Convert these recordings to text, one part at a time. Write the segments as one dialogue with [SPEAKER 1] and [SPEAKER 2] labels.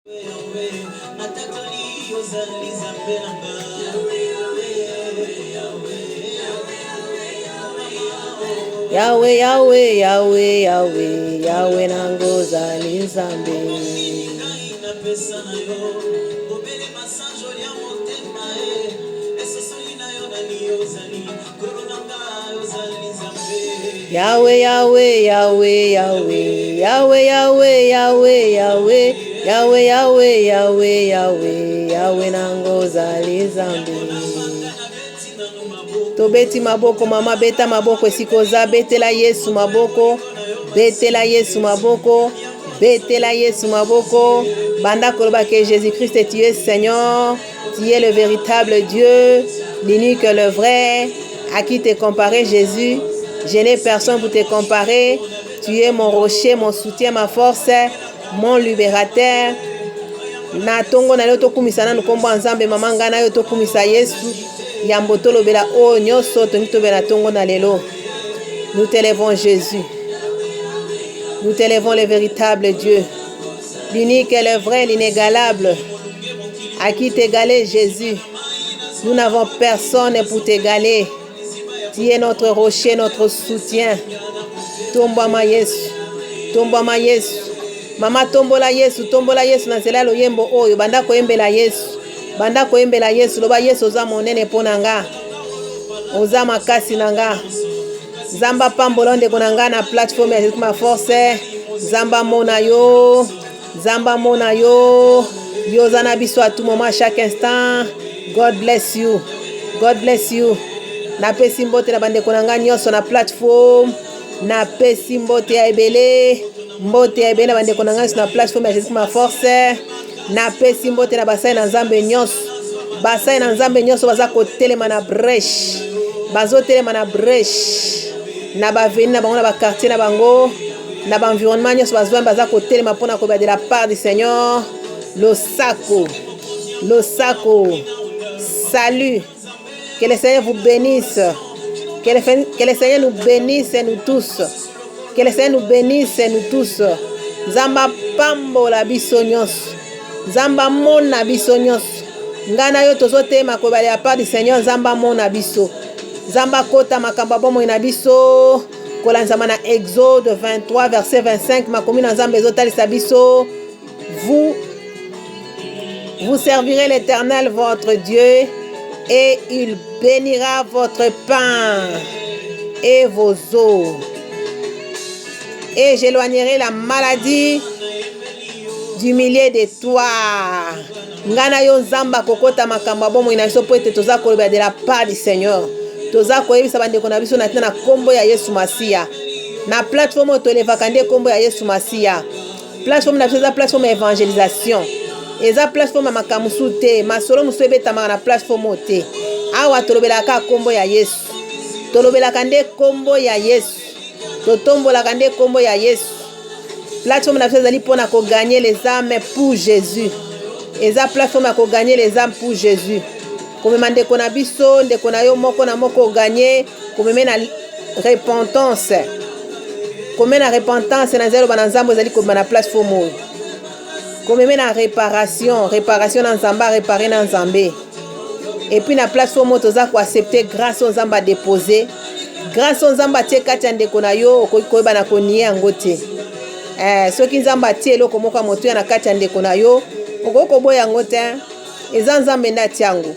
[SPEAKER 1] Yahweh, Yahweh, Yahweh, Yahweh, Yahweh nangoza nzambe. Yahweh, Yahweh, Yahweh, Yahweh, Yahweh, Yahweh, Yahweh, Yahweh, Yahweh, Yahweh, Yahweh, Yahweh, Yahweh nangoza nzambe. Tobeti maboko mama beta maboko esikoza betela Yesu maboko, betela Yesu maboko, betela Yesu maboko. Banda koloba que Jésus-Christ tu es Seigneur, tu es le véritable Dieu, l'unique, le vrai. À qui te comparer Jésus? Je n'ai personne pour te comparer. Tu es mon rocher, mon soutien, ma force, mon libérateur. Na tongo na yo tokumisa na nkombo nzambe mama ngana yo tokumisa Yesu. Yambo tolobela o nyoso tobela tongo na lelo. Nous t'élèvons Jésus. Nous t'élèvons le véritable Dieu. L'unique et le vrai, l'inégalable. À qui t'égaler Jésus? Nous n'avons personne pour t'égaler. Tu es notre rocher, notre soutien. Tombama Yesu. Tombama Yesu. Mama tombola Yesu na nzela loyembo oyo banda koyembela Yesu. Banda koyembela Yesu loba Yesu oza monene pona nga. Oza makasi na nga. Zamba pambola ndeko na nga na plateforme ya ma force. Zamba mona yo. Zamba mona yo. Yo zana biso à tout moment, à chaque instant. God bless you. God bless you. Na pesi mbote na bandeko na nga nyonso na plateforme. Na pesi mbote ya ebele. Mbote ya ebele na bandeko na nga na plateforme ya ma force. Na pesi mbote na basai na nzambe nyonso. Basai na nzambe nyonso baza kotelema na brèche. Bazo telema na brèche. Na baveni na bango na bakartier na bango. Na ba environnement nyonso baza kotelema mpona koba de la part du Seigneur. Le sacco. Salut. Que le Seigneur vous bénisse. Que le Seigneur nous bénisse nous tous. Que le Seigneur nous bénisse nous tous. Zamba pambola biso nyonso. Zamba mona biso nyonso. Ngana yo tozotema koba de la part du Seigneur. Zamba mona biso. Zamba kota makamba bomo ina biso. Kolanzama na Exode 23 verset 25. Makomi na nzambe ezotalisa biso. Vous servirez l'Éternel votre Dieu et il bénira votre pain et vos eaux. Et j'éloignerai la maladie du milieu de toi. Ngana yo nzamba kokota makamba bomo ina biso po ete toza koloba de la part du Seigneur. Toza koyebisa bandeko na biso na kombo ya Yesu Masia. Na plateforme tolevaka nde kombo ya Yesu Masia. Plateforme na biso za plateforme évangélisation. Eza plateforme makamusu te, masolo musu ebetama na plateforme te. Awa tolobelaka kombo ya Yesu. Tolobelaka nde kombo ya Yesu. Totombolaka nde kombo ya Yesu. Plateforme na biso ezali mpona ko gagner les âmes pour Jésus. Eza plateforme ya ko gagner les âmes pour Jésus. Komema ndeko na biso, ndeko na yo moko na moko gagner, komema na repentance. Komema na repentance na zelo bana nzambo ezali komema na plateforme. Komema na réparation na nzamba, réparer na nzambe. Et puis na plateforme toza ko accepter grâce aux nzamba déposer. Grâce aux nzamba tie kati ndeko na yo koyeba na konie yango te. Soki nzamba tie eloko moko moto ya na kati ndeko na yo, okoko boya yango te. Eza nzambe ndati yango.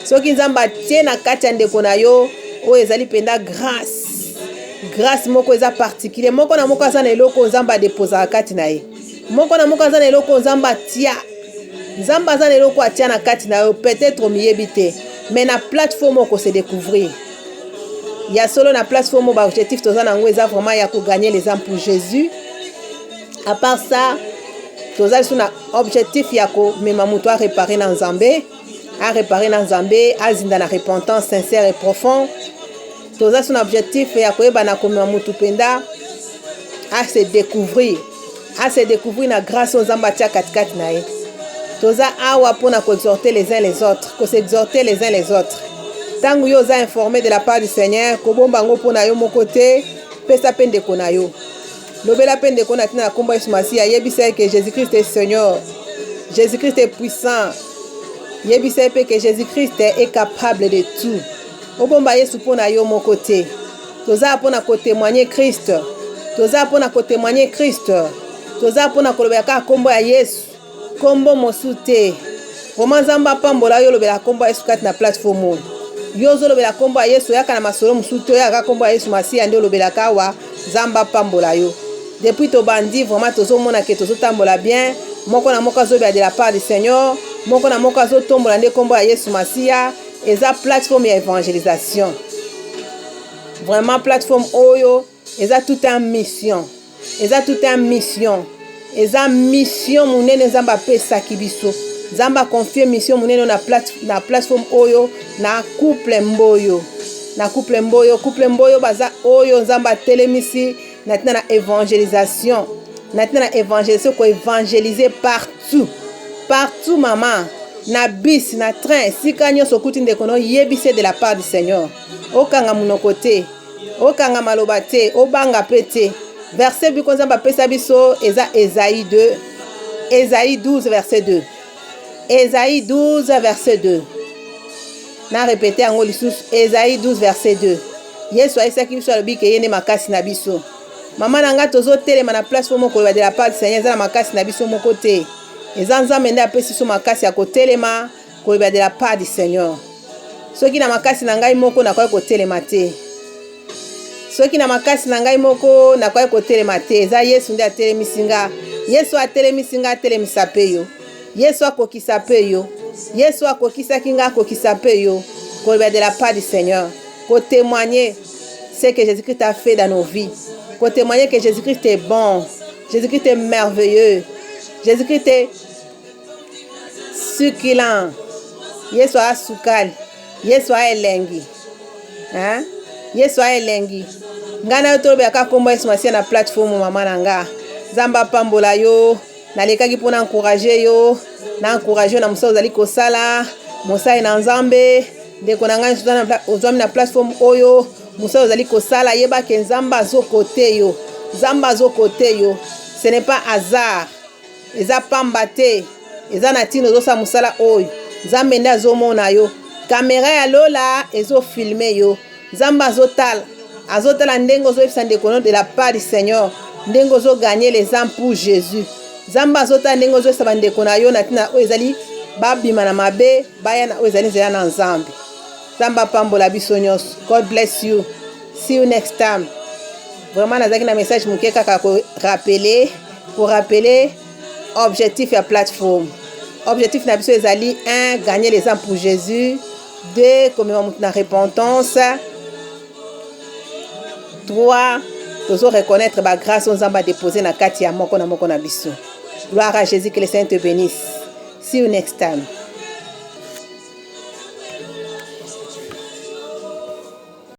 [SPEAKER 1] Soki nzamba tie na kati ndeko na yo, o ezali penda grâce moko eza particulier. Moko na moko aza na eloko nzamba déposer kati na ye. Moko na moko aza na eloko nzamba tia. Nzamba aza na eloko atia na kati na yo, peut-être miyebi te. Mais na plateforme oko se découvrir. Ya solo na plateforme ba objectif toza nango eza vraiment ya ko gagner les âmes pour Jésus. À part ça, toza sur na objectif ya ko mema muto a réparer na nzambe, azinda na repentance sincère et profond. Toza sur na objectif ya ko eba na ko mema muto penda à se découvrir na grâce aux nzamba tia katikati na ye. Toza awa pona ko exhorter les uns les autres, ko s'exhorter les uns les autres. Tangu yo za informé de la part du Seigneur, ko bomba ngo pona yo moko te, pesa pende kona yo. Lobela peine de connaître na combat Yesu Masia. Yebisa que Jésus-Christ est Seigneur. Jésus-Christ est puissant. Yebisa que Jésus-Christ est capable de tout. Obomba Yesu pona yo mon côté. Toza pona ko témoigner Christ. Toza pona ko témoigner Christ. Toza pona ko lobeka kombo ya Yesu. Kombo mosute. Vraiment zamba pambola yo lobela kombo ya Yesu kat na plateforme. Yo zo lobela kombo ya Yesu yaka na masolo musute yaka kombo ya Yesu Masia ndio lobela kawa zamba pambola yo. Depuis to bandi vraiment tozo mona ke tozo tambola bien. Moko na moko zo de la part du Seigneur. Moko na moko zo tombola nde kombo ya Yesu Masia. Eza plateforme ya évangélisation. Vraiment plateforme oyo eza tout un mission. Eza tout un mission. Eza mission munene zamba pesa kibiso. Zamba confie mission munene na plateforme oyo na couple mboyo. Na couple mboyo baza oyo zamba telemisi na évangélisation. Na évangélisation ko évangéliser partout. Partout maman. Na bis, na train, si kanyo sokuti ndekono yebise de la part du Seigneur. Okanga munokote, okanga malobate, obanga pete. Verset bikonza ba pesa biso eza Esaïe 2. Esaïe 12 verset 2. Esaïe 12 verset 2. Na répété en lisusu Esaïe 12 verset 2. Yesu aisaki biso alobi ke yene makasi na biso. Mama nanga tozo telema na place pour moko de la part du Seigneur za na makasi na biso moko te. Ezanza mende apesi so makasi ya kotelema koyeba de la part du Seigneur. Soki na makasi na ngai moko na koy kotelema te. Soki na makasi na ngai moko na koy kotelema te. Eza Yesu nde atelemisinga. Yesu atelemisinga atelemisa pe yo. Yesu akokisa pe yo. Yesu akokisa kinga akokisa pe yo. Koyeba de la part du Seigneur. Ko témoigner ce que Jésus-Christ a fait dans nos vies. Ko témoigner que Jésus-Christ est bon. Jésus-Christ est merveilleux. Jésus-Christ est succulent. Yesu a sukali. Yesu a elengi. Hein? Yesu a elengi. Ngana yo tolobe aka kombo Yesu Masia na plateforme mama nanga. Zamba pambola yo. Nalekaki pona encourager yo. Na encourager na musa ozali kosala. Musa ina nzambe. Ndeko na ngai ozwami na plateforme oyo. Musa ozali kosala. Yeba ke nzamba zo kote yo. Zamba zo kote yo. Ce n'est pas hasard. Eza pamba te. Eza na tino zo sa musala oyo. Nzambe nde azomona yo. Caméra ya lola ezo filmer yo. Nzamba azotala. Azotala ndenge ozoyebisa ndeko de la part du Seigneur. Ndenge ozo gagner les âmes pour Jésus. Nzamba azotala ndenge ozoyebisa bandeko na yo na tina oyo ezali babima na mabe baya na oyo ezali nzela na Nzambe. Nzamba pambola biso nyonso. God bless you. See you next time. Vraiment nazaki na message muke kaka ko rappeler pour rappeler objectif ya plateforme. Objectif na biso ezali 1 gagner les âmes pour Jésus, 2 commémorer na repentance, 3 tozo reconnaître ba grâce Nzamba déposer na kati ya moko na biso. Gloire à Jésus, que le Seigneur te bénisse. See you next time.